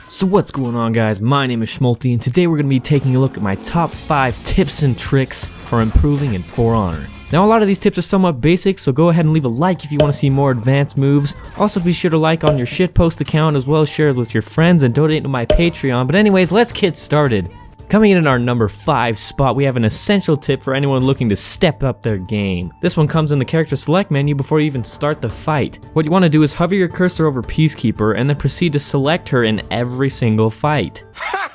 So what's going on, guys? My name is Shmolty, and today we're going to be taking a look at my top 5 tips and tricks for improving in For Honor. Now, a lot of these tips are somewhat basic, so go ahead and leave a like if you want to see more advanced moves. Also, be sure to like on your shitpost account, as well as share it with your friends and donate to my Patreon. But anyways, let's get started. Coming in at our number 5 spot, we have an essential tip for anyone looking to step up their game. This one comes in the character select menu before you even start the fight. What you want to do is hover your cursor over Peacekeeper and then proceed to select her in every single fight. Ha!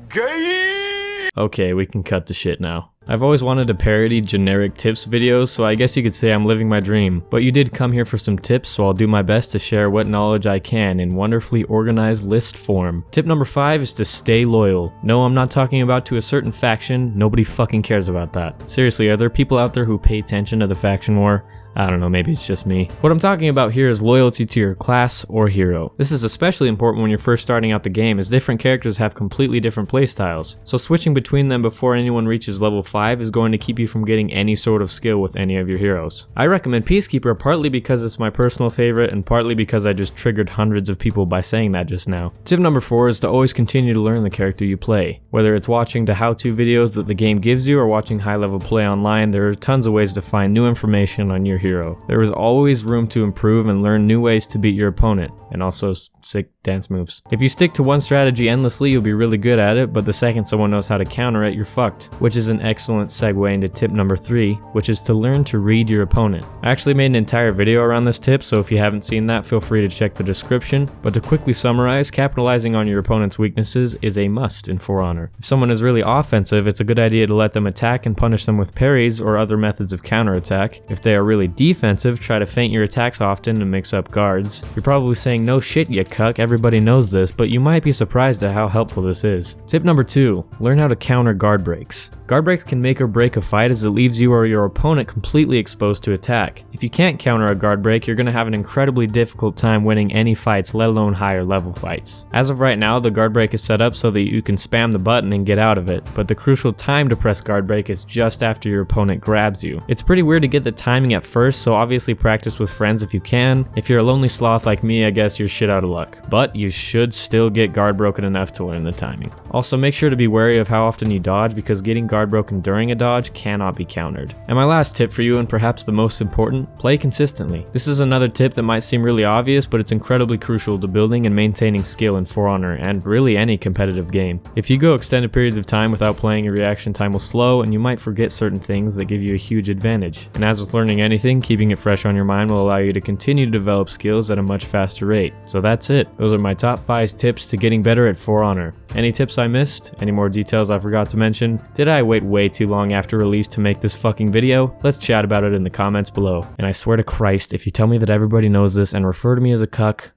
Gay! Okay, we can cut the shit now. I've always wanted to parody generic tips videos, so I guess you could say I'm living my dream. But you did come here for some tips, so I'll do my best to share what knowledge I can in wonderfully organized list form. Tip number 5 is to stay loyal. No, I'm not talking about to a certain faction. Nobody fucking cares about that. Seriously, are there people out there who pay attention to the faction war? I don't know, maybe it's just me. What I'm talking about here is loyalty to your class or hero. This is especially important when you're first starting out the game, as different characters have completely different playstyles. So switching between them before anyone reaches level 5 is going to keep you from getting any sort of skill with any of your heroes. I recommend Peacekeeper partly because it's my personal favorite and partly because I just triggered hundreds of people by saying that just now. Tip number 4 is to always continue to learn the character you play. Whether it's watching the how-to videos that the game gives you or watching high-level play online, there are tons of ways to find new information on your hero. There is always room to improve and learn new ways to beat your opponent, and also sick dance moves. If you stick to one strategy endlessly, you'll be really good at it, but the second someone knows how to counter it, you're fucked. Which is an excellent segue into tip number 3, which is to learn to read your opponent. I actually made an entire video around this tip, so if you haven't seen that, feel free to check the description. But to quickly summarize, capitalizing on your opponent's weaknesses is a must in For Honor. If someone is really offensive, it's a good idea to let them attack and punish them with parries or other methods of counterattack. If they are really defensive, try to feint your attacks often and mix up guards. You're probably saying, no shit, you cuck, everybody knows this, but you might be surprised at how helpful this is. Tip number 2, learn how to counter guard breaks. Guard breaks can make or break a fight, as it leaves you or your opponent completely exposed to attack. If you can't counter a guard break, you're going to have an incredibly difficult time winning any fights, let alone higher level fights. As of right now, the guard break is set up so that you can spam the button and get out of it, but the crucial time to press guard break is just after your opponent grabs you. It's pretty weird to get the timing at first, so obviously practice with friends if you can. If you're a lonely sloth like me, I guess you're shit out of luck. But you should still get guard broken enough to learn the timing. Also, make sure to be wary of how often you dodge, because getting guard broken during a dodge cannot be countered. And my last tip for you, and perhaps the most important, play consistently. This is another tip that might seem really obvious, but it's incredibly crucial to building and maintaining skill in For Honor, and really any competitive game. If you go extended periods of time without playing, your reaction time will slow, and you might forget certain things that give you a huge advantage. And as with learning anything, keeping it fresh on your mind will allow you to continue to develop skills at a much faster rate. So that's it. Those are my top 5 tips to getting better at For Honor. Any tips I missed? Any more details I forgot to mention? Did I wait way too long after release to make this fucking video? Let's chat about it in the comments below. And I swear to Christ, if you tell me that everybody knows this and refer to me as a cuck,